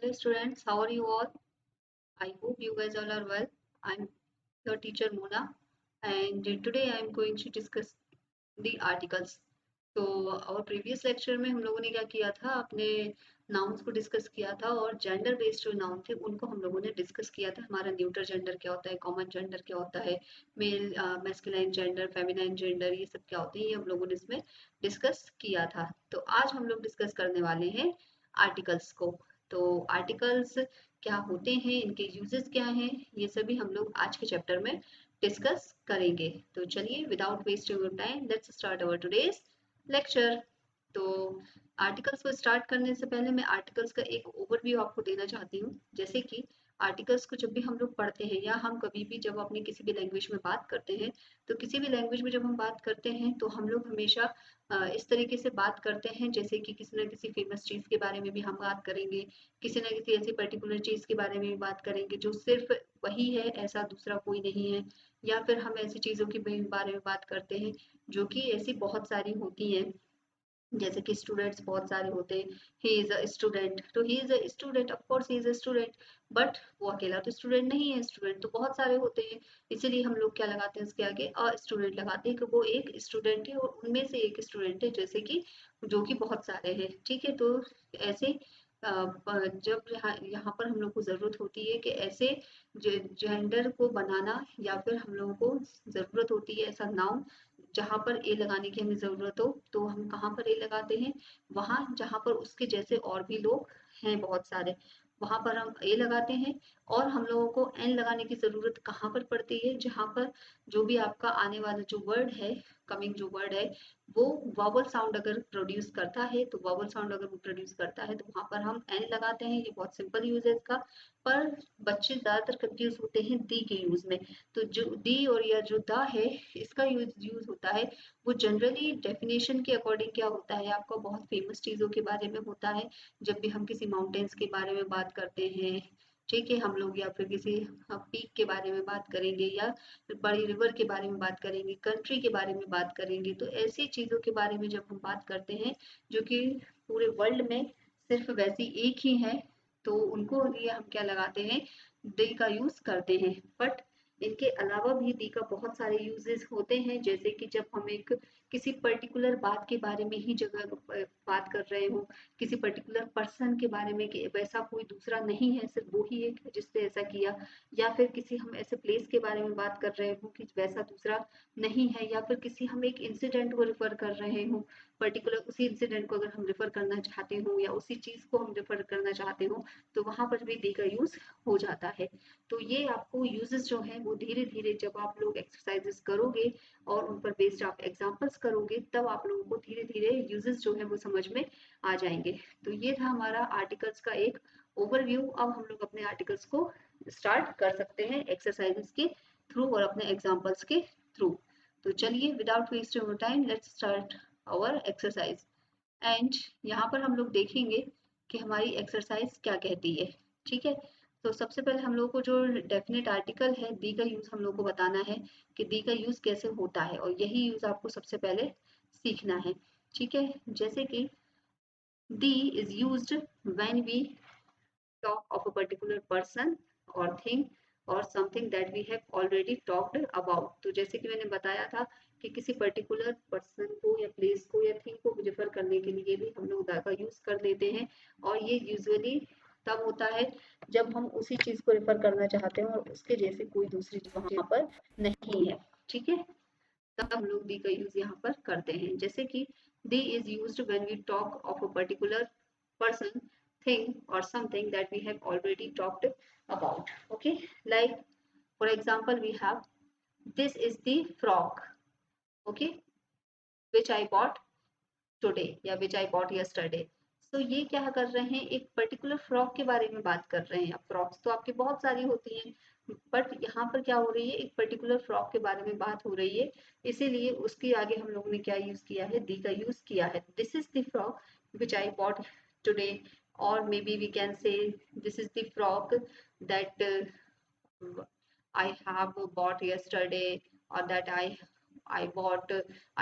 Hello students, how are you all? I hope you guys all are well. I'm your teacher Mona, and today I'm going to discuss the articles. तो our previous lecture में हम लोगों ने क्या किया था, अपने nouns को डिस्कस किया था और जेंडर बेस्ड जो नाउन थे उनको हम लोगों ने डिस्कस किया था। हमारा न्यूटर जेंडर क्या होता है, कॉमन जेंडर क्या होता है, male masculine gender, feminine gender, ये सब क्या होते हैं, ये हम लोगों ने इसमें डिस्कस किया था। तो आज हम लोग डिस्कस करने वाले हैं आर्टिकल्स को। तो आर्टिकल्स क्या होते हैं, इनके यूजेस क्या हैं, ये सभी हम लोग आज के चैप्टर में डिस्कस करेंगे। तो चलिए without wasting your time let's start our today's lecture. तो आर्टिकल्स को स्टार्ट करने से पहले मैं आर्टिकल्स का एक ओवरव्यू आपको देना चाहती हूँ। जैसे कि आर्टिकल्स को जब भी हम लोग पढ़ते हैं या हम कभी भी जब अपनी किसी भी लैंग्वेज में बात करते हैं, तो किसी भी लैंग्वेज में जब हम बात करते हैं तो हम लोग हमेशा इस तरीके से बात करते हैं जैसे कि किसी न किसी फेमस चीज़ के बारे में भी हम बात करेंगे, किसी न किसी ऐसी पर्टिकुलर चीज़ के बारे में भी बात करेंगे जो सिर्फ वही है, ऐसा दूसरा कोई नहीं है। या फिर हम ऐसी चीज़ों के बारे में बात करते हैं जो कि ऐसी बहुत सारी होती हैं, जैसे कि स्टूडेंट्स बहुत सारे होते हैं। ही इज अ स्टूडेंट, तो he is a student, of course he is a student, but वो अकेला तो स्टूडेंट नहीं है, स्टूडेंट तो बहुत सारे होते हैं। इसीलिए हम लोग क्या लगाते हैं, इसके आगे अ स्टूडेंट लगाते हैं कि वो एक स्टूडेंट है और उनमें से एक स्टूडेंट है, जैसे कि जो कि बहुत सारे हैं। ठीक है, तो ऐसे जब यहाँ यहाँ पर हम लोग को ज़रूरत होती है कि ऐसे जेंडर को बनाना, या फिर हम लोगों को ज़रूरत होती है ऐसा नाउन जहाँ पर ए लगाने की हमें ज़रूरत हो, तो हम कहाँ पर ए लगाते हैं, वहाँ जहाँ पर उसके जैसे और भी लोग हैं बहुत सारे, वहाँ पर हम ए लगाते हैं। और हम लोगों को एन लगाने की ज़रूरत कहाँ पर पड़ती है, जहाँ पर जो भी आपका आने वाला जो वर्ड है, कमिंग जो वर्ड है, वो वॉवल साउंड अगर प्रोड्यूस करता है, तो वॉवल साउंड अगर वो प्रोड्यूस करता है तो वहाँ पर हम एन लगाते हैं। ये बहुत सिंपल यूज है इसका, पर बच्चे ज़्यादातर कंफ्यूज होते हैं दी के यूज में। तो जो दी और या जो द है, इसका यूज होता है, वो जनरली डेफिनेशन के अकॉर्डिंग क्या होता है, आपको बहुत फेमस चीज़ों के बारे में होता है। जब भी हम किसी माउंटेन्स के बारे में बात करते हैं, ठीक है, हम लोग या फिर किसी पीक के बारे में बात करेंगे, या बड़ी रिवर के बारे में बात करेंगे, कंट्री के बारे में बात करेंगे, तो ऐसी चीज़ों के बारे में जब हम बात करते हैं जो कि पूरे वर्ल्ड में सिर्फ वैसी एक ही है, तो उनको लिए हम क्या लगाते हैं, दे का यूज करते हैं। बट इनके अलावा भी दी का बहुत सारे यूजेस होते हैं, जैसे कि जब हम एक किसी पर्टिकुलर बात के बारे में ही जगह बात कर रहे हो, किसी पर्टिकुलर पर्सन के बारे में कि वैसा कोई दूसरा नहीं है, सिर्फ वो ही एक है जिसने ऐसा किया, या फिर किसी हम ऐसे प्लेस के बारे में बात कर रहे हो कि वैसा दूसरा नहीं है, या फिर किसी हम एक इंसिडेंट को रिफर कर रहे हो, पर्टिकुलर उसी इंसिडेंट को अगर हम रेफर करना चाहते हो या उसी चीज़ को हम रेफर करना चाहते हो, तो वहाँ पर भी दे का यूज़ हो जाता है। तो ये आपको यूजेस जो है वो धीरे धीरे जब आप लोग एक्सरसाइजेस करोगे और उन पर बेस्ड आप एग्जाम्पल्स करोगे, तब आप लोगों को धीरे धीरे यूजेस जो है वो समझ में आ जाएंगे। तो ये था हमारा आर्टिकल्स का एक ओवरव्यू। अब हम लोग अपने आर्टिकल्स को स्टार्ट कर सकते हैं एक्सरसाइजेस के थ्रू और अपने एग्जाम्पल्स के थ्रू। तो चलिए without wasting time let's start our exercise. And यहाँ पर हम लोग देखेंगे कि हमारी एक्सरसाइज क्या कहती है। ठीक है, तो सबसे पहले हम लोग को जो डेफिनेट आर्टिकल है दी का यूज हम लोग को बताना है कि दी का यूज कैसे होता है, और यही यूज आपको सबसे पहले सीखना है। ठीक है, जैसे कि the is used when we talk of a particular person or thing or something that we have already talked about। तो जैसे कि मैंने बताया था कि किसी पर्टिकुलर पर्सन को या प्लेस को या थिंग को रेफर करने के लिए भी हम लोग दैट का यूज कर लेते हैं, और ये यूजुअली तब होता है जब हम उसी चीज को रेफर करना चाहते हैं और उसके जैसे कोई दूसरी चीज वहां पर नहीं है। ठीक है, तब हम लोग दी का यूज यहाँ पर करते हैं। जैसे कि the is used when we talk of a particular person, thing or something that we have already talked about। Okay, like for example we have this is the frog, okay, which I bought today या which I bought yesterday। तो ये क्या कर रहे हैं, एक particular frock के बारे में बात कर रहे हैं। अब फ्रॉक्स तो आपकी बहुत सारी होती हैं, बट यहाँ पर क्या हो रही है, एक पर्टिकुलर फ्रॉक के बारे में बात हो रही है, इसीलिए उसके आगे हम लोगों ने क्या यूज किया है, दी का यूज किया है। This is the frock which I bought today, और maybe we can say this is the frock that I have bought yesterday, or that I I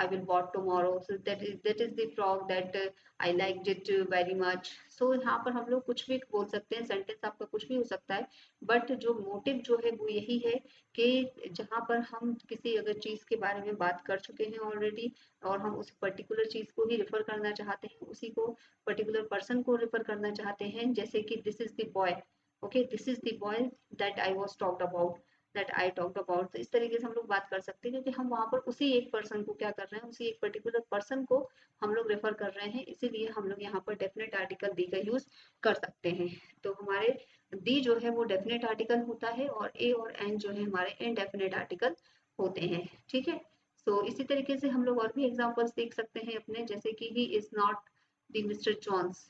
will bought tomorrow, so that is the frog that I liked it very much. So यहाँ पर हम लोग कुछ भी बोल सकते हैं, sentence आपका कुछ भी हो सकता है, बट जो मोटिव जो है वो यही है कि जहाँ पर हम किसी अगर चीज के बारे में बात कर चुके हैं ऑलरेडी और हम उस पर्टिकुलर चीज को ही रेफर करना चाहते हैं, उसी को पर्टिकुलर पर्सन को रेफर करना चाहते हैं, जैसे कि this is the boy, okay, this is the boy that I was talked about, that I talked about. तो इस तरीके से हम लोग बात कर सकते हैं, क्योंकि हम वहां पर उसी एक पर्सन को क्या कर रहे हैं, उसी एक पर्टिकुलर पर्सन को हम लोग रेफर कर रहे हैं, इसीलिए हम लोग यहाँ पर डेफिनेट आर्टिकल दी का यूज कर सकते हैं। तो हमारे दी जो है वो डेफिनेट आर्टिकल होता है और ए और एन जो है हमारे इनडेफिनेट आर्टिकल होते हैं, ठीक है। सो इसी तरीके से हम लोग और भी एग्जांपल्स देख सकते हैं अपने, जैसे कि he is not the mister Johns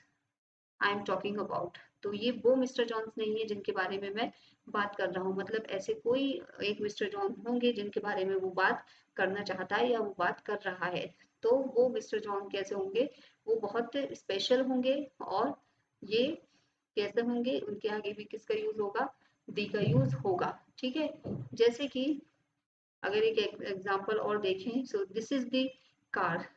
I am talking about. तो ये वो मिस्टर जॉन्स नहीं है जिनके बारे में मैं बात कर रहा हूँ, मतलब ऐसे कोई एक मिस्टर जॉन होंगे जिनके बारे में वो बात करना चाहता है या वो बात कर रहा है। तो वो मिस्टर जॉन कैसे होंगे, वो बहुत स्पेशल होंगे, और ये कैसे होंगे, उनके आगे भी किसका यूज होगा, दी का यूज होगा, ठीक है। जैसे कि अगर एक एग्जांपल और देखें, so this is the car,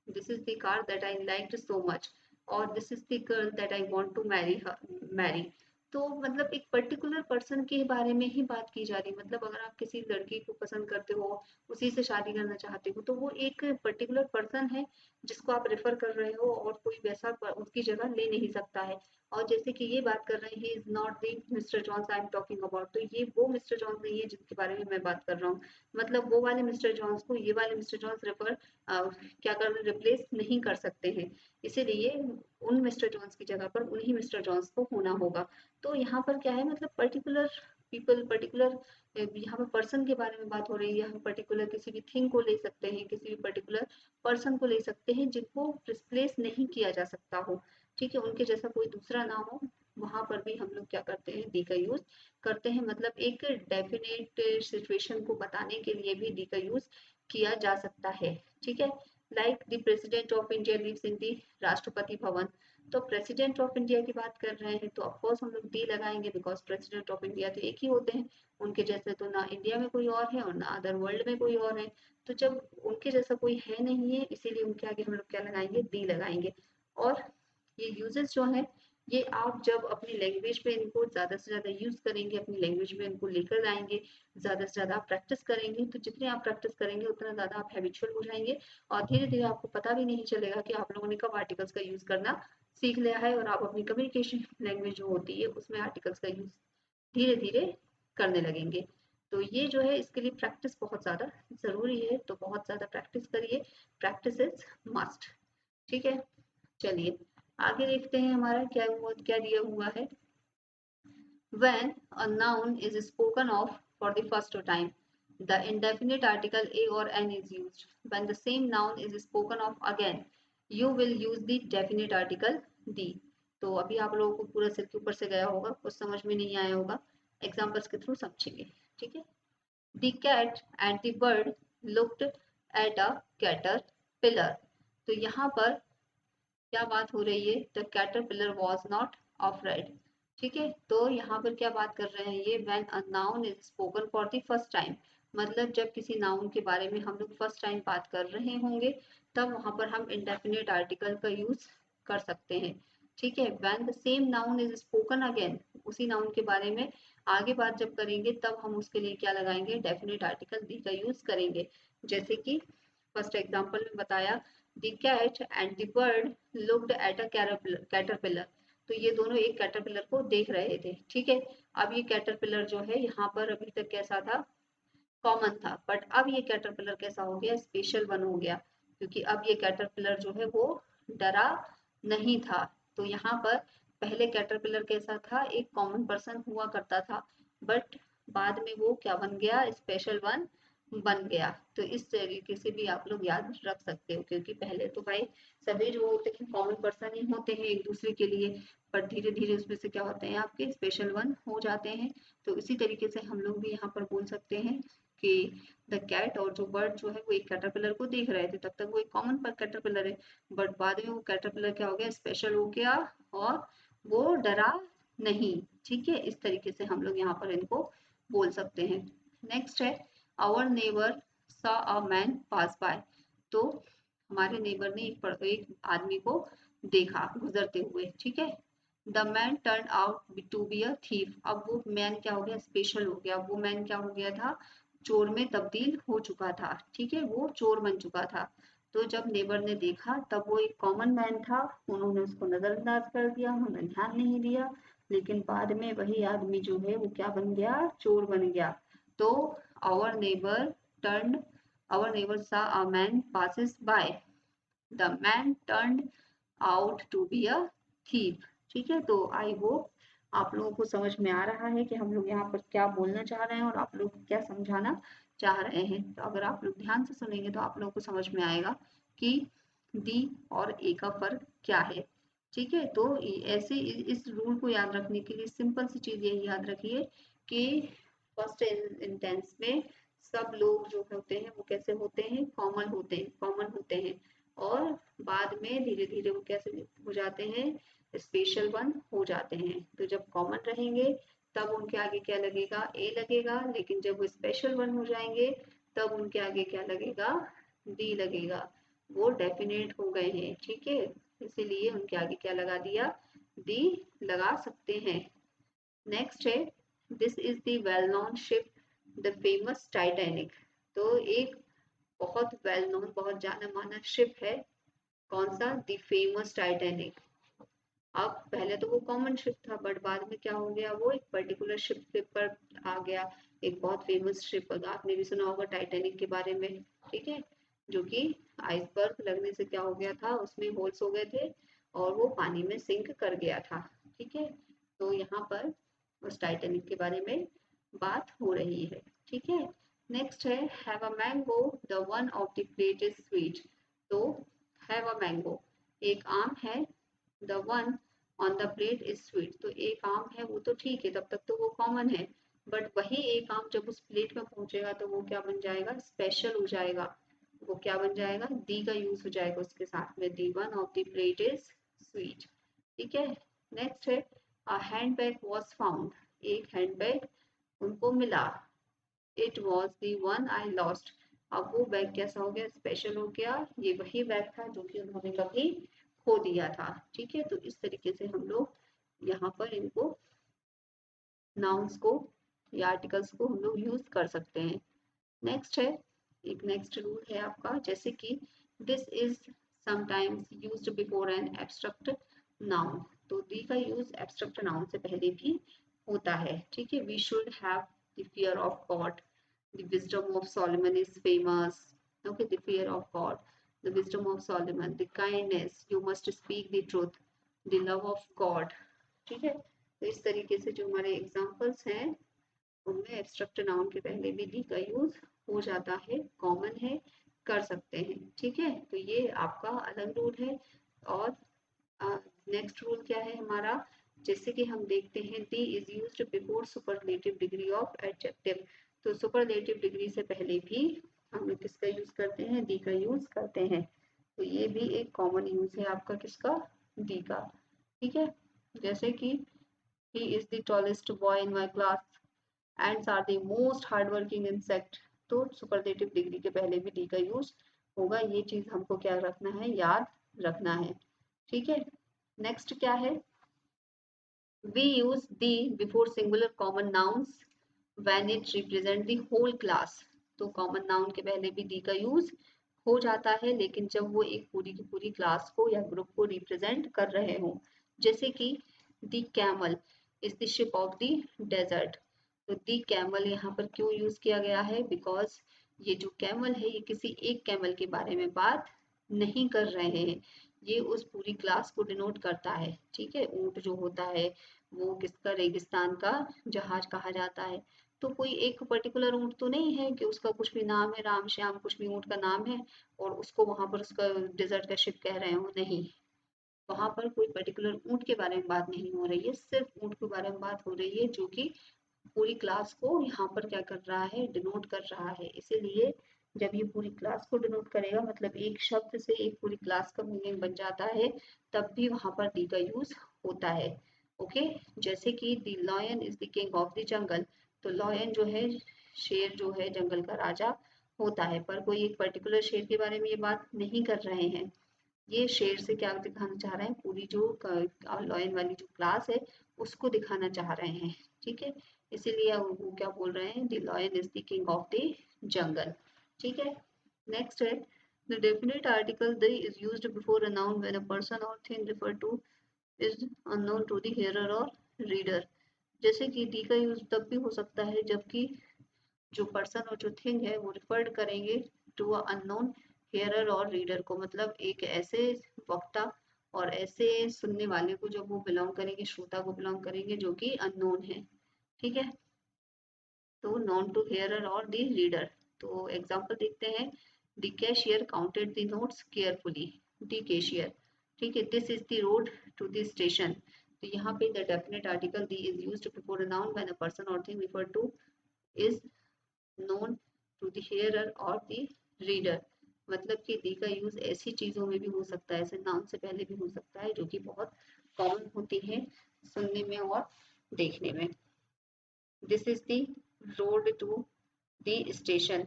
this is the car that I liked so much, और this is the girl that I want to marry. तो मतलब एक पर्टिकुलर पर्सन के बारे में ही बात की जा रही, मतलब अगर आप किसी लड़की को पसंद करते हो, उसी से शादी करना चाहते हो, तो वो एक पर्टिकुलर पर्सन है जिसको आप रेफर कर रहे हो, और कोई वैसा उसकी जगह ले नहीं सकता है। और जैसे कि ये बात कर रहे हैं, he is not the mister Johns I am talking about, तो ये वो मिस्टर जॉन्स नहीं है जिनके बारे में मैं बात कर रहा हूँ, मतलब वो वाले मिस्टर जॉन्स को ये वाले मिस्टर जॉन्स रेफर क्या कर रिप्लेस नहीं कर सकते हैं, इसीलिए उन मिस्टर जॉन्स की जगह पर उन्हीं मिस्टर जॉन्स को होना होगा। तो यहाँ पर क्या है, मतलब पर्टिकुलर पीपल, पर्टिकुलर यहाँ पर पर्सन के बारे में बात हो रही है, हम पर्टिकुलर किसी भी थिंग को ले सकते हैं, किसी भी पर्टिकुलर पर्सन को ले सकते हैं जिनको रिप्लेस नहीं किया जा सकता हो, ठीक है, उनके जैसा कोई दूसरा ना हो, वहां पर भी हम लोग क्या करते हैं, दी का यूज करते हैं, मतलब एक डेफिनेट सिचुएशन को बताने के लिए भी दी का यूज किया जा सकता है, ठीक है। Like the president of India lives in the Rashtrapati Bhavan. तो प्रेसिडेंट ऑफ इंडिया की बात कर रहे हैं तो ऑफकोर्स हम लोग डी लगाएंगे, बिकॉज प्रेसिडेंट ऑफ इंडिया तो एक ही होते हैं, उनके जैसे तो ना इंडिया में कोई और है और ना अदर वर्ल्ड में कोई और है। तो जब उनके जैसा कोई है नहीं है, इसीलिए उनके आगे हम लोग क्या लगाएंगे, डी लगाएंगे। और ये यूजेस जो है, ये आप जब अपनी लैंग्वेज पे इनको ज़्यादा से ज़्यादा यूज़ करेंगे, अपनी लैंग्वेज में इनको लेकर आएंगे, ज़्यादा से ज़्यादा आप प्रैक्टिस करेंगे, तो जितने आप प्रैक्टिस करेंगे उतना ज़्यादा आप हैबिचुअल हो जाएंगे, और धीरे धीरे आपको पता भी नहीं चलेगा कि आप लोगों ने कब आर्टिकल्स का यूज़ करना सीख लिया है, और आप अपनी कम्युनिकेशन लैंग्वेज जो होती है उसमें आर्टिकल्स का यूज़ धीरे धीरे करने लगेंगे। तो ये जो है, इसके लिए प्रैक्टिस बहुत ज़्यादा ज़रूरी है, तो बहुत ज़्यादा प्रैक्टिस करिए, प्रैक्टिस इज मस्ट, ठीक है। चलिए आगे देखते हैं हमारा क्या हुआ, क्या दिया हुआ है। When a noun is spoken of for the first time, the indefinite article a or an is used. When the same noun is spoken of again, you will use the definite article the. तो अभी आप लोगों को पूरा सिर के ऊपर से गया होगा, कुछ समझ में नहीं आया होगा, एग्जाम्पल्स के थ्रू समझेंगे, ठीक है। The cat and the bird looked at a caterpillar. तो यहाँ पर क्या बात हो रही है, the caterpillar was not afraid, ठीक है। तो यहाँ पर क्या बात कर रहे हैं ये, when a noun is spoken for the first time, मतलब जब किसी नाउन के बारे में हम लोग फर्स्ट टाइम बात कर रहे होंगे, तब वहां पर हम इंडेफिनिट आर्टिकल का यूज कर सकते हैं, ठीक है। When the same noun is spoken again, उसी नाउन के बारे में आगे बात जब करेंगे तब हम उसके लिए क्या लगाएंगे, डेफिनेट आर्टिकल दी का यूज करेंगे। जैसे कि फर्स्ट एग्जाम्पल में बताया, the cat and the bird looked at a caterpillar. तो ये दोनों एक कैटरपिलर को देख रहे थे, ठीक है। अब ये कैटरपिलर जो है यहाँ पर अभी तक कैसा था, कॉमन था, बट अब ये कैटरपिलर कैसा हो गया, स्पेशल वन हो गया, क्योंकि अब ये कैटरपिलर जो है वो डरा नहीं था। तो यहाँ पर पहले कैटरपिलर कैसा था, एक कॉमन पर्सन हुआ करता था, बट बाद में वो क्या बन गया, स्पेशल वन बन गया। तो इस तरीके से भी आप लोग याद रख सकते हो, क्योंकि पहले तो भाई सभी जो होते हैं कॉमन पर्सन ही होते हैं एक दूसरे के लिए, पर धीरे धीरे उसमें से क्या होते हैं, आपके स्पेशल वन हो जाते हैं। तो इसी तरीके से हम लोग भी यहाँ पर बोल सकते हैं कि द कैट और जो बर्ड जो है वो एक कैटरपिलर को देख रहे थे, तब तक वो एक कॉमन पर कैटरपिलर है, बट बाद में वो कैटरपिलर क्या हो गया, स्पेशल हो गया, और वो डरा नहीं, ठीक है। इस तरीके से हम लोग यहाँ पर इनको बोल सकते हैं। नेक्स्ट है, our neighbour saw a man pass by. तो हमारे नेबर ने एक आदमी को देखा गुजरते हुए, ठीक है। The man turn out to be a thief. अब वो मैन क्या हो गया, स्पेशल हो गया। वो मैन क्या हो गया था, चोर में तब्दील हो चुका था, ठीक है, वो चोर बन चुका था। तो जब नेबर ने देखा तब वो एक कॉमन मैन था, उन्होंने उसको नजरअंदाज कर दिया, उन्होंने ध्यान नहीं दिया। लेकिन बाद में वही आदमी जो है वो क्या बन गया, चोर बन गया। तो our neighbour turn our neighbour saw a man passes by. The man turn out to be a thief. ठीक है, तो आई होप आप लोगों को समझ में आ रहा है कि हम लोग यहाँ पर क्या बोलना चाह रहे हैं और आप लोग क्या समझाना चाह रहे हैं। तो अगर आप लोग ध्यान से सुनेंगे तो आप लोगों को समझ में आएगा कि दी और ए का फर्क क्या है। ठीक है, तो ऐसे इस रूल को याद रखने के लिए सिंपल सी चीज यही याद रखिए कि फर्स्ट इंटेंस में सब लोग जो होते हैं वो कैसे होते हैं, कॉमन होते हैं। और बाद में धीरे धीरे वो कैसे हो जाते हैं, स्पेशल वन हो जाते हैं। तो जब कॉमन रहेंगे तब उनके आगे क्या लगेगा, ए लगेगा। लेकिन जब वो स्पेशल वन हो जाएंगे तब उनके आगे क्या लगेगा, डी लगेगा। वो डेफिनेट हो गए हैं, ठीक है, इसीलिए उनके आगे क्या लगा दिया, डी लगा सकते हैं। नेक्स्ट है, this is the well known ship the famous Titanic. तो एक बहुत वेल नोन, बहुत जाना माना शिप है, कौन सा, द फेमस टाइटैनिक। अब पहले तो वो कॉमन शिप था बट बाद में क्या हो गया, वो एक पर्टिकुलर शिप के पर आ गया, एक बहुत फेमस शिप। आपने भी सुना होगा टाइटैनिक के बारे में, ठीक है, जो कि आइसबर्ग लगने से क्या हो गया था, उसमें होल्स हो गए थे और वो पानी में सिंक कर गया था, ठीक है। तो यहाँ पर उस टाइटैनिक के बारे में बात हो रही है, ठीक है। नेक्स्ट है, have a mango the one of the plate is sweet. तो हैव अ मैंगो, एक आम है, the one on the plate is sweet. तो एक आम है वो तो ठीक है, तब तक तो वो कॉमन है। बट वही एक आम जब उस प्लेट में पहुंचेगा तो वो क्या बन जाएगा, स्पेशल हो जाएगा। वो क्या बन जाएगा, दी का यूज हो जाएगा उसके साथ में, the one of the plate is sweet, ठीक है। नेक्स्ट है, अ हैंडबैग वॉज फाउंड। एक हैंडबैग उनको मिला, it was the one I lost. अब वो बैग कैसा हो गया, स्पेशल हो गया, ये वही बैग था जो कि उन्होंने कभी खो दिया था, ठीक है। तो इस तरीके से हम लोग यहाँ पर इनको नाउन्स को या आर्टिकल्स को हम लोग यूज कर सकते हैं। नेक्स्ट है, एक नेक्स्ट रूल है आपका, जैसे कि this is sometimes used before an abstract noun. तो दी का यूज एब्स्ट्रैक्ट नाउन से पहले भी होता है, ठीक है। We should have the fear of God, the wisdom of Solomon is famous. Okay, the fear of God, the wisdom of Solomon, the kindness, you must speak the truth, the love of God, ठीक है। तो इस तरीके से जो हमारे examples हैं उनमें एब्स्ट्रैक्ट नाउन के पहले भी दी का यूज हो जाता है, कॉमन है, कर सकते हैं, ठीक है। तो ये आपका अलग रूल है। और नेक्स्ट रूल क्या है हमारा, जैसे कि हम देखते हैं the is used before superlative degree of adjective. तो सुपरलेटिव डिग्री से पहले भी हम लोग किसका यूज करते हैं, दी का यूज करते हैं। तो ये भी एक कॉमन यूज है आपका किसका, दी का, ठीक है। जैसे कि he is the tallest boy in my class, ants are the most hardworking insect. तो सुपरलेटिव डिग्री के पहले भी डी का यूज होगा, ये चीज हमको क्या रखना है, याद रखना है, ठीक है। नेक्स्ट क्या है, we use the before singular common nouns when it represent the whole class। तो कॉमन नाउन के पहले भी दी का यूज हो जाता है, लेकिन जब वो एक पूरी की पूरी क्लास को या ग्रुप को रिप्रेजेंट कर रहे हो। जैसे कि the camel is the ship of the desert. तो दी कैमल यहाँ पर क्यों यूज किया गया है, बिकॉज ये जो कैमल है ये किसी एक कैमल के बारे में बात नहीं कर रहे हैं, ये उस पूरी क्लास को डिनोट करता है, ठीक है। ऊंट जो होता है वो किसका, रेगिस्तान का जहाज कहा जाता है। तो कोई एक पर्टिकुलर ऊंट तो नहीं है कि उसका कुछ भी नाम है, राम श्याम कुछ भी ऊंट का नाम है और उसको वहां पर उसका डेजर्ट का शिप कह रहे हो, नहीं। वहां पर कोई पर्टिकुलर ऊंट के बारे में बात नहीं हो रही है, सिर्फ ऊंट के बारे में बात हो रही है, जो कि पूरी क्लास को यहाँ पर क्या कर रहा है, डिनोट कर रहा है। इसीलिए जब ये पूरी क्लास को डिनोट करेगा, मतलब एक शब्द से एक पूरी क्लास का मीनिंग बन जाता है, तब भी वहां पर डी का यूज होता है, ओके। जैसे कि the lion is the king of the जंगल। तो लॉयन जो है, शेर जो है जंगल का राजा, होता है, पर कोई एक पर्टिकुलर शेर के बारे में ये बात नहीं कर रहे हैं। ये शेर से क्या दिखाना चाह रहे हैं, पूरी जो लॉयन वाली जो क्लास है उसको दिखाना चाह रहे हैं। ठीक है, इसीलिए वो क्या बोल रहे हैं, the lion is the king of the jungle. ठीक है, नेक्स्ट है the definite article the is used before a noun when a person और thing refer to is unknown to the hearer और रीडर। जैसे कि दी का यूज तब भी हो सकता है जबकि जो पर्सन और जो थिंग है वो रिफर्ड करेंगे टू अ अननोन हेयरर और रीडर को, मतलब एक ऐसे वक्ता और ऐसे सुनने वाले को जो वो बिलोंग करेंगे, श्रोता को बिलोंग करेंगे जो कि अननोन है। ठीक है, तो नॉन टू हेयरर और द रीडर। तो एग्जांपल देखते हैं, the cashier counted the notes carefully, the cashier. ठीक है, this is the road to the station. तो यहाँ पे the definite article the is used before a noun when a person और thing refer to is known to the hearer और the reader. मतलब कि दी का यूज ऐसी चीजों में भी हो सकता है, ऐसे नाउन से पहले भी हो सकता है, जो कि बहुत कॉमन होती है सुनने में और देखने में। This is the road to the station,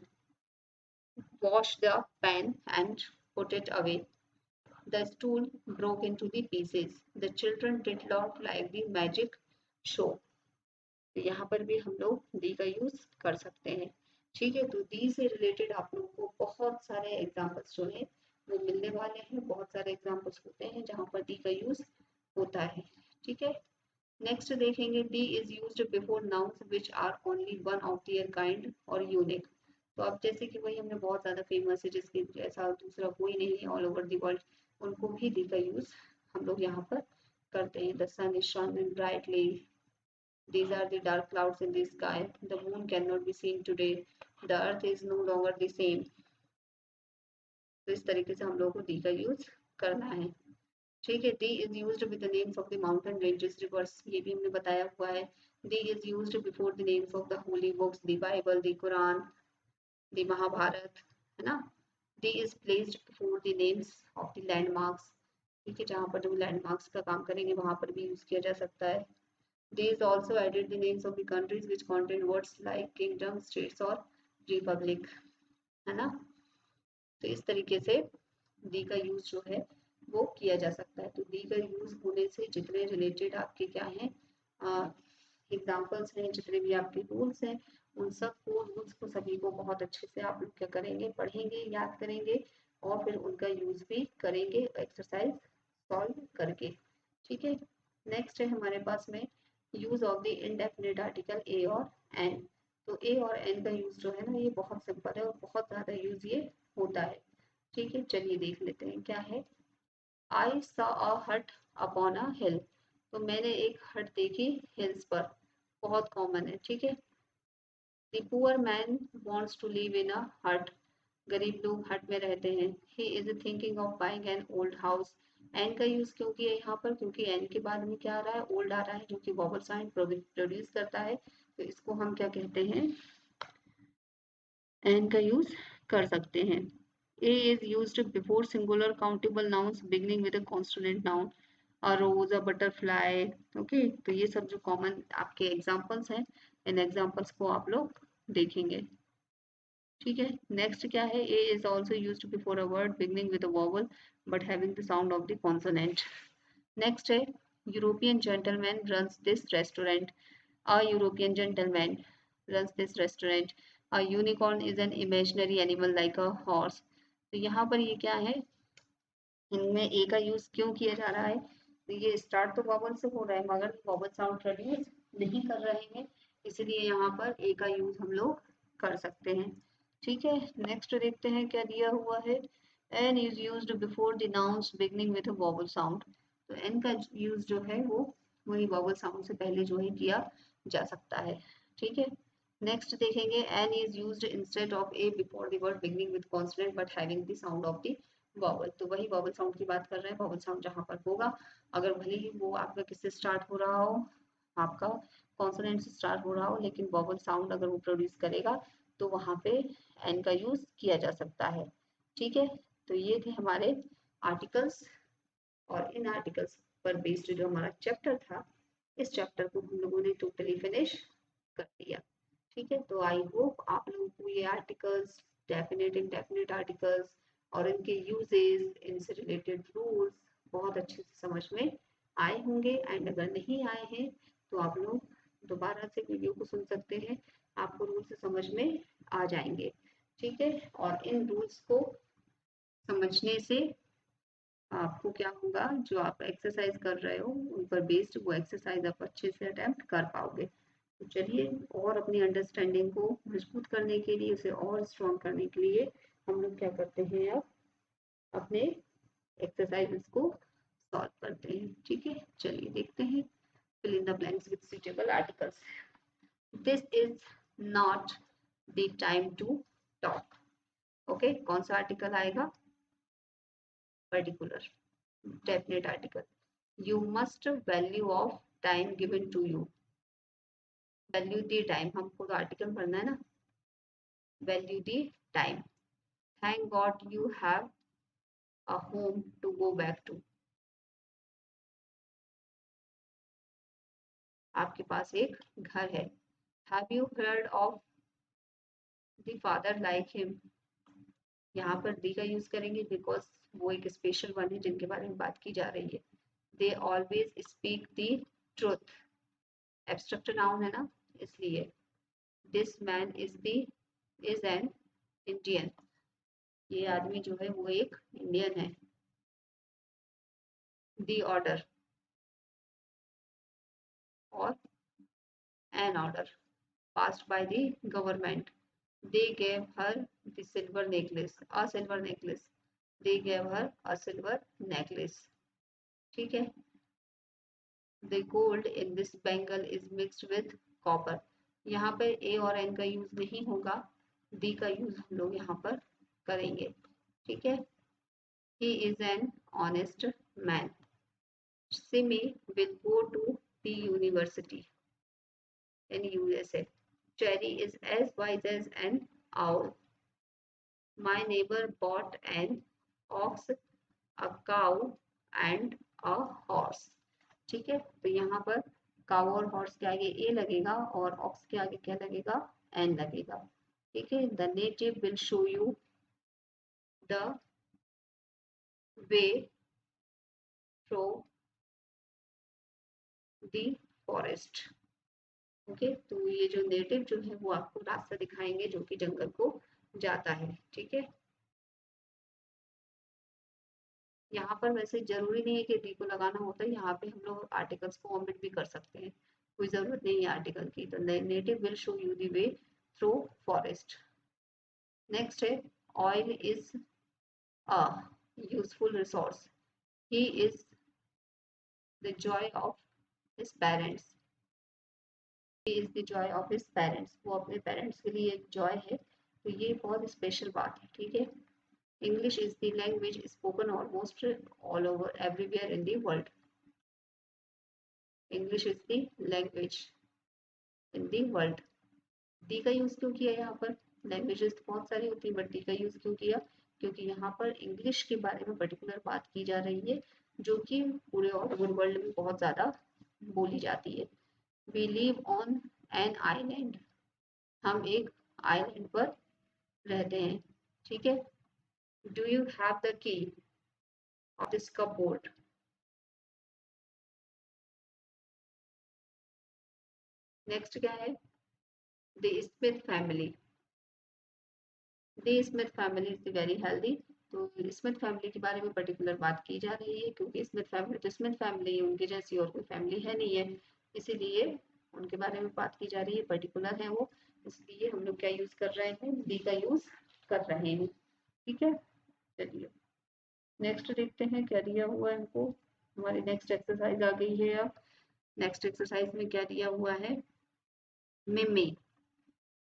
wash the pen and put it away. The stool broke into the pieces. The children did not like the magic show. तो यहाँ पर भी हम लोग दी का यूज कर सकते हैं। ठीक है, तो दी से रिलेटेड आप लोगों को बहुत सारे एग्जाम्पल्स जो है वो मिलने वाले हैं। बहुत सारे एग्जाम्पल्स होते हैं जहाँ पर दी का यूज होता है। ठीक है, नेक्स्ट देखेंगे, the is used before nouns which are only one of their kind और यूनिक। तो अब जैसे कि वही हमने बहुत ज्यादा फेमस है जिसके जैसा दूसरा कोई नहीं है ऑल ओवर द वर्ल्ड, उनको भी दी का यूज हम लोग यहाँ पर करते हैं। The sun is shining brightly, these are the dark clouds in the sky. The moon cannot be seen today. The earth is no longer the same. तो इस तरीके से हम लोगों को दी का यूज करना है। ठीक है, the is used with the names of the mountain ranges rivers, ये भी हमने बताया हुआ है। The is used before the names of the holy books, the Bible, the Quran, the Mahabharata, है ना। The is placed before the names of the landmarks. ठीक है, जहाँ पर जो लैंडमार्क्स का काम करेंगे वहां पर भी यूज किया जा सकता है। These also added the names of the countries which contain words like kingdom, states और republic, है ना। तो इस तरीके से दी का यूज जो है वो किया जा सकता है। तो दी का यूज होने से जितने रिलेटेड आपके क्या हैं एग्जाम्पल्स हैं, जितने भी आपके रूल्स हैं, उन सब को रूल्स को सभी को बहुत अच्छे से आप लोग क्या करेंगे, पढ़ेंगे, याद करेंगे और फिर उनका यूज भी करेंगे एक्सरसाइज सॉल्व करके। ठीक है, नेक्स्ट है हमारे पास में use of the indefinite article a और एन। तो ए और एन का यूज जो है ना ये बहुत सिंपल है और बहुत ज्यादा यूज ये होता है। ठीक है, चलिए देख लेते हैं क्या है। आई सॉ अ हट अपॉन अ हिल। तो मैंने एक हट देखी हिल्स पर, बहुत कॉमन है। ठीक है, the poor man wants to live in a hut. गरीब लोग हट में रहते हैं। He is thinking of buying an old house. An का यूज क्यों किया यहाँ पर, क्योंकि एन के बाद में क्या आ रहा है, ओल्ड आ रहा है, जो कि वॉवल साउंड प्रोड्यूस करता है। तो इसको हम क्या कहते हैं, एन का यूज कर सकते हैं। A is used before singular countable nouns beginning with a consonant noun, a rose, a butterfly. Okay, तो ये सब जो कॉमन आपके एग्जांपल्स हैं, इन एग्जांपल्स को आप लोग देखेंगे। ठीक है, नेक्स्ट क्या है, a is also used before a word beginning with a vowel but having the sound of the consonant. Next है, European gentleman runs this restaurant. A European gentleman runs this restaurant. A unicorn is an imaginary animal like a horse. तो यहाँ पर ये क्या है, इनमें ए का use क्यों किया जा रहा है, तो ये स्टार्ट तो वॉवल से हो रहा है मगर वॉवल साउंड प्रोड्यूस नहीं कर रहे हैं, इसलिए यहाँ पर ए का यूज हम लोग कर सकते हैं। ठीक है, नेक्स्ट देखते हैं क्या दिया हुआ है। An is used before the nouns beginning with a vowel sound. तो एन का यूज जो है वो वही वॉवल साउंड से पहले जो है किया जा सकता है। ठीक है, नेक्स्ट देखेंगे, an is used instead of a before the word beginning with consonant but having the sound of the vowel. तो वही वॉवल साउंड की बात कर रहे हैं, वॉवल साउंड जहां पर होगा, अगर भले ही वो आपका किससे स्टार्ट हो रहा हो, आपका कॉन्सोनेंट से स्टार्ट हो रहा हो, लेकिन वॉवल साउंड अगर वो प्रोड्यूस करेगा तो वहां पे एन का यूज किया जा सकता है। ठीक है, तो ये थे हमारे आर्टिकल्स, और इन आर्टिकल्स पर बेस्ड जो हमारा चैप्टर था, इस चैप्टर को हम लोगों ने टोटली फिनिश कर दिया। ठीक है, तो आई होप आप लोगों को ये आर्टिकल्स डेफिनेट इंडेफिनिट आर्टिकल्स और इनके यूजेस, इनसे रिलेटेड रूल्स बहुत अच्छे से समझ में आए होंगे। एंड अगर नहीं आए हैं तो आप लोग दोबारा से वीडियो को सुन सकते हैं, आपको रूल्स समझ में आ जाएंगे। ठीक है, और इन रूल्स को समझने से आपको क्या होगा, जो आप एक्सरसाइज कर रहे हो उन पर बेस्ड वो एक्सरसाइज आप अच्छे से अटेम्प्ट कर पाओगे। तो चलिए, और अपनी अंडरस्टैंडिंग को मजबूत करने के लिए, उसे और स्ट्रॉन्ग करने के लिए हम लोग क्या करते हैं, अब अपने एक्सरसाइजेस को सॉल्व करते हैं। ठीक है, चलिए देखते हैं। Fill in the blanks with suitable articles. This is not the time to talk. Okay, कौन सा आर्टिकल आएगा? Particular definite article. You must value of time given to you. Value the time, हमको तो आर्टिकल पढ़ना है ना। Value the time. Thank God you have a home to go back to. आपके पास एक घर है। Have you heard of the father like him? यहाँ पर the का यूज करेंगे बिकॉज वो एक स्पेशल वन है जिनके बारे में बात की जा रही है। They always speak the truth. Abstract noun है ना, इसलिए। This man is an Indian. ये आदमी जो है वो एक इंडियन है। दी ऑर्डर और an order passed by the government. They gave her the silver necklace, a silver necklace. They gave her a silver necklace. ठीक है। The gold in this bangle is mixed with copper. यहाँ पर ए और N का use नहीं होगा, दी का use हम लोग यहाँ पर करेंगे। ठीक है। He is an honest man. Simi will go to the university in USA. Cherry is as wise as an owl. My neighbor bought an ox, a cow and a horse. ठीक है, तो यहाँ पर काउ और horse के आगे ए लगेगा और ऑक्स के आगे क्या लगेगा? एन लगेगा। ठीक है। The native will show you the way through the forest. Okay, तो ये जो नेटिव जो है वो आपको रास्ता दिखाएंगे जो कि जंगल को जाता है। ठीक है। यहाँ पर वैसे जरूरी नहीं है कि डी को लगाना होता है, यहाँ पे हम लोग आर्टिकल्स को ओमिट भी कर सकते हैं, कोई जरूरत नहीं है आर्टिकल की। तो native will show you the way through forest. Next है, oil is a useful resource. He is the joy of his parents. He is the joy of his parents, वो अपने पेरेंट्स के लिए एक जॉय है। तो ये बहुत स्पेशल बात है। ठीक है। English is the language spoken almost all over everywhere in the world. English is the language in the world. दी का यूज क्यों किया यहाँ पर? लैंग्वेजेस तो बहुत सारी होती है बट दी का यूज क्यों किया? क्योंकि यहाँ पर इंग्लिश के बारे में पर्टिकुलर बात की जा रही है जो कि पूरे ऑल ओवर वर्ल्ड में बहुत ज्यादा बोली जाती है। We live on an island. हम एक आइलैंड पर रहते हैं। ठीक है। Do you have the key of this cupboard? Next क्या है? The Smith family. The Smith family is very healthy. तो स्मिथ फैमिली के बारे में पर्टिकुलर बात की जा रही है क्योंकि स्मिथ फैमिली तो स्मिथ फैमिली है, उनकी जैसी और कोई फैमिली है नहीं है, इसीलिए उनके बारे में बात की जा रही है, पर्टिकुलर है वो, इसलिए हम लोग क्या यूज कर रहे हैं? दी का यूज कर रहे हैं। ठीक है। चलिए नेक्स्ट देखते हैं क्या दिया हुआ है हमको। हमारी नेक्स्ट एक्सरसाइज आ गई है। अब नेक्स्ट एक्सरसाइज में क्या दिया हुआ है? मिमी।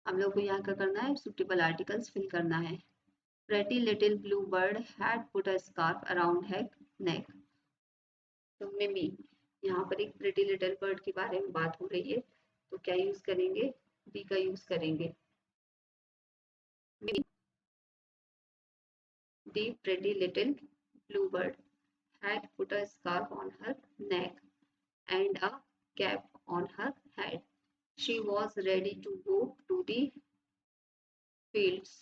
हम लोग को यहाँ क्या करना है? सुटेबल आर्टिकल्स फिल करना है। Pretty little blue bird had put a scarf around her neck. तो मिमी, यहाँ पर एक प्रिटी लिटिल बर्ड के बारे में बात हो रही है, तो क्या यूज करेंगे? बी का यूज करेंगे। मिमी, the pretty little blue bird had put a scarf on her neck and a cap on her head. She was ready to go to the fields.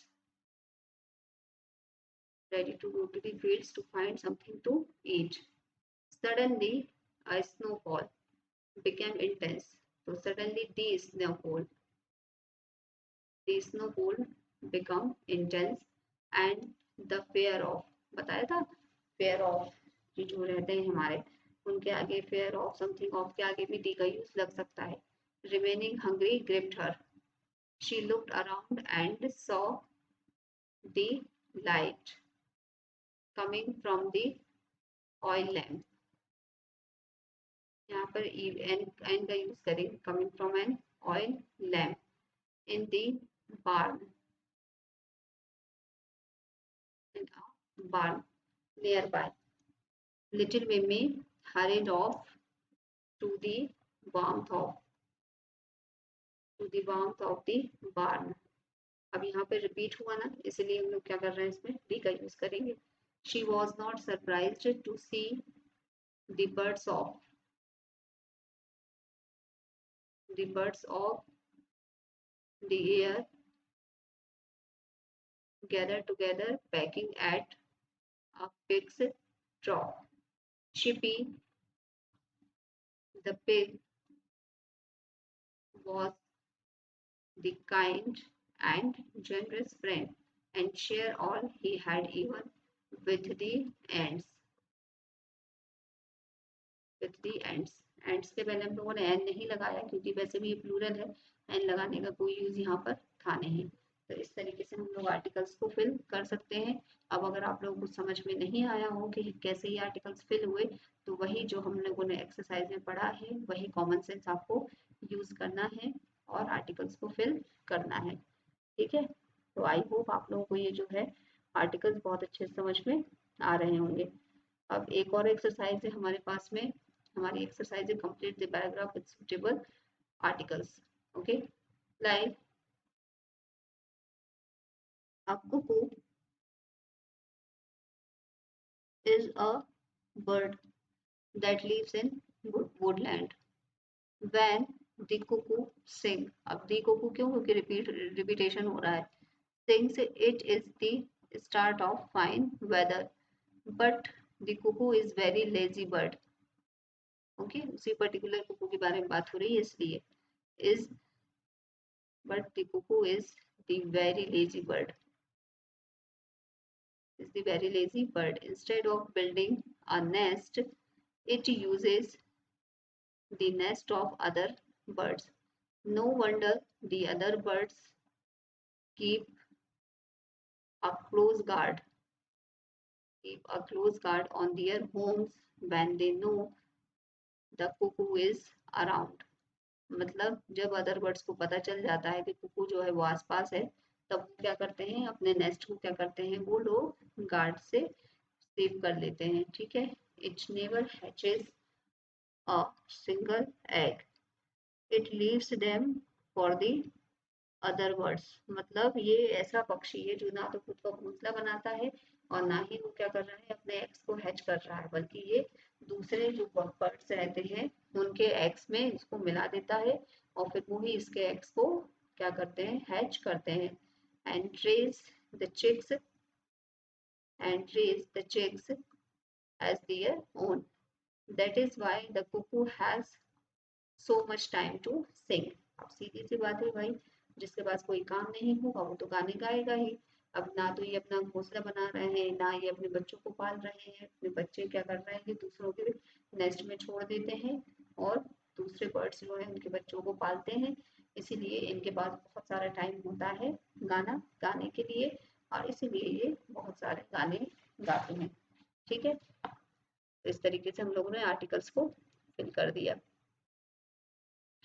ready to go to the fields to find something to eat. Suddenly, a snowfall became intense. So suddenly the snowfall become intense and the fear of, बताया था fear of, ये जो रहते हैं हमारे उनके आगे fear of something of के आगे भी डी का यूज लग सकता है. Remaining hungry gripped her. She looked around and saw the light coming from the oil lamp. यहाँ पर एन का यूज करें, coming from an oil lamp in the barn, in a barn nearby. Little Mimi hurried off to the warmth of the barn. अब यहाँ पे repeat हुआ ना, इसलिए हम लोग क्या कर रहे हैं, इसमें डी का यूज करेंगे. She was not surprised to see the birds of the air gather together, pecking at a pig's trough. Chippy, the pig, was the kind and generous friend, and shared all he had, even with the ants. Ends के पहले हम लोगों ने N नहीं लगाया क्योंकि वैसे भी ये प्लूरल है, एन लगाने का कोई यूज यहाँ पर था नहीं. तो इस तरीके से हम लोग आर्टिकल्स को फिल कर सकते हैं. अब अगर आप लोगों को समझ में नहीं आया हो कि कैसे ये आर्टिकल्स फिल हुए, तो वही जो हम लोगों ने एक्सरसाइज में पढ़ा है वही कॉमन सेंस आपको यूज करना है और आर्टिकल्स को फिल करना है. ठीक है, तो आई होप आप लोगों को ये जो है आर्टिकल्स बहुत अच्छे से समझ में आ रहे होंगे. अब एक और एक्सरसाइज है हमारे पास में, हमारी एक्सरसाइज है complete the paragraph with suitable articles. Okay, like a cuckoo is a bird that lives in woodland. When the cuckoo sing, अब the cuckoo क्यों, क्योंकि रिपीटेशन हो रहा है. Sings, it is the start of fine weather, but the cuckoo is very lazy bird. Okay, उसी particular Kuku के बारे में बात हो रही है इसलिए. is but the cuckoo is the very lazy bird. Instead of building a nest, it uses the nest of other birds. No wonder the other birds keep a close guard on their homes when they know the cuckoo is around. मतलब जब other birds को पता चल जाता है कि कुकू जो है वो आसपास है, तब वो क्या करते हैं, अपने नेस्ट को क्या करते हैं, वो लोग गार्ड से सेव कर लेते हैं. ठीक है. It never hatches a single egg, it leaves them for the other birds. मतलब ये ऐसा पक्षी है जो ना तो खुद का घोंसला बनाता है और ना ही वो क्या कर रहा है, अपने एग्स को हैच कर रहा है, बल्कि ये दूसरे जो बर्ड्स रहते हैं उनके एग्स में इसको मिला देता है और फिर वो ही इसके एग्स को क्या करते हैं, हैच करते हैं. And raise the chicks as their own. That is why the cuckoo has so much time to sing. अब सीधी सी बात है भाई, जिसके पास कोई काम नहीं होगा वो तो गाने गाएगा ही. अब ना तो ये अपना घोंसला बना रहे हैं, ना ये अपने बच्चों को पाल रहे हैं. अपने बच्चे क्या कर रहे हैं कि दूसरों के नेस्ट में छोड़ देते हैं और दूसरे बर्ड्स जो है उनके बच्चों को पालते हैं. इसीलिए इनके पास बहुत सारा टाइम होता है गाना गाने के लिए और इसीलिए ये बहुत सारे गाने गाते हैं. ठीक है, तो इस तरीके से हम लोगों ने आर्टिकल्स को फिल कर दिया.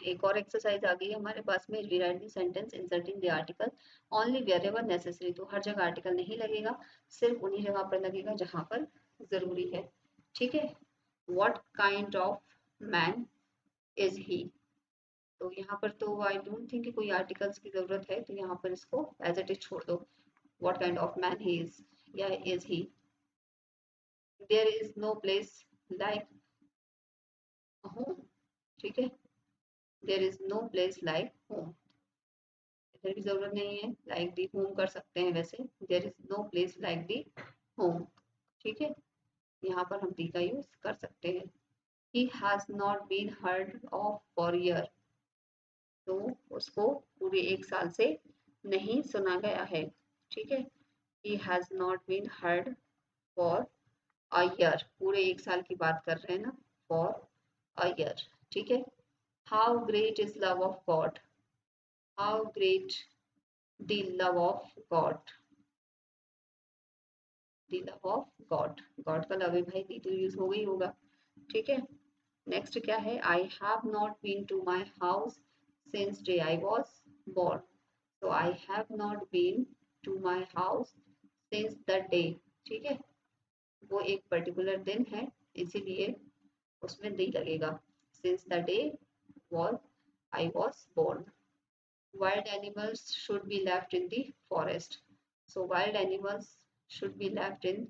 एक और एक्सरसाइज आ गई है हमारे पास में, rewrite the sentence inserting the article only wherever necessary. तो हर जगह आर्टिकल नहीं लगेगा, सिर्फ उन्हीं जगह पर लगेगा जहां पर जरूरी है. ठीक है. What kind of man is he. तो यहाँ पर तो आई डोंट थिंक कोई आर्टिकल्स की जरूरत है, तो यहाँ पर इसको एज इट इज छोड़ दो. What kind of man he is या is he. There is no place like home. ठीक है, there is no place like home, इधर भी जरूरत नहीं है, लाइक दी होम कर सकते हैं वैसे. There is no place like the home. ठीक है, यहाँ पर हम दी का यूज कर सकते हैं। He has not been heard of for year, तो उसको पूरे 1 साल से नहीं सुना गया है। ठीक है, he has not been heard for a year, पूरे 1 साल की बात कर रहे हैं ना, फॉर अ ईयर। ठीक है, how great is love of God, how great the love of God, the love of God, God का लव है भाई, दी तो यूज हो गई होगा। ठीक है, नेक्स्ट क्या है, I have not been to my house since day I was born, तो I have not been to my house since the day. ठीक है, वो एक पर्टिकुलर दिन है, इसीलिए उसमें दी लगेगा, since the day was I was born। Wild animals should be left in the forest, so wild animals should be left in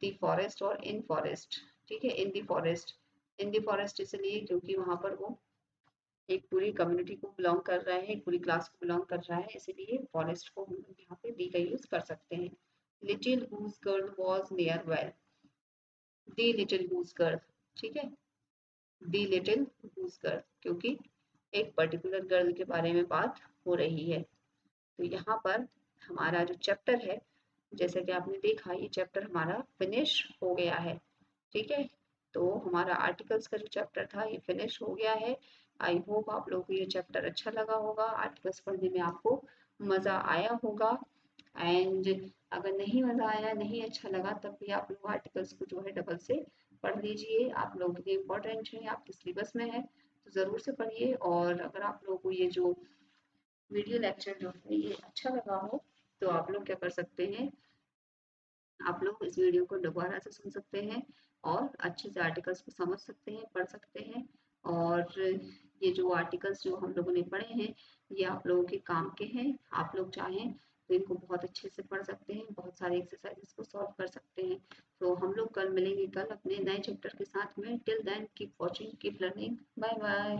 the forest or in forest। ठीक है, in the forest, in the forest इसलिए क्योंकि वहां पर वो एक पूरी community को बिलोंग कर रहा है, एक पूरी क्लास को बिलोंग कर रहा है, इसीलिए फॉरेस्ट को हम लोग यहाँ पे दी का यूज कर सकते हैं। Little goose girl was near well, the little goose girl. ठीक है, दी लिटिल गूस गर्ल, क्योंकि एक पर्टिकुलर गर्ल के बारे में बात हो रही है। तो यहाँ पर हमारा जो चैप्टर है, जैसे कि आपने देखा, ये चैप्टर हमारा फिनिश हो गया है। ठीक है, तो हमारा आर्टिकल्स का जो चैप्टर था ये फिनिश हो गया है। आई होप आप लोगों को ये चैप्टर अच्छा लगा होगा, आर्टिकल्स पढ़ने में आपको मज़ा आया होगा। एंड अगर नहीं मज़ा आया, नहीं अच्छा लगा, तब भी आप लोग आर्टिकल्स को जो है डबल से पढ़ लीजिए, आप लोगों के लिए इम्पोर्टेंट है, आपके सिलेबस में है, तो ज़रूर से पढ़िए। और अगर आप लोगों को ये जो वीडियो लेक्चर जो है ये अच्छा लगा हो, तो आप लोग क्या कर सकते हैं, आप लोग इस वीडियो को दोबारा से सुन सकते हैं और अच्छे से आर्टिकल्स को समझ सकते हैं, पढ़ सकते हैं। और ये जो आर्टिकल्स जो हम लोगों ने पढ़े हैं, ये आप लोगों के काम के हैं। आप लोग चाहें तो इनको बहुत अच्छे से पढ़ सकते हैं, बहुत सारे एक्सरसाइजेस को सॉल्व कर सकते हैं। तो हम लोग कल मिलेंगे, कल अपने नए चैप्टर के साथ में। Till then keep watching, keep learning, bye bye.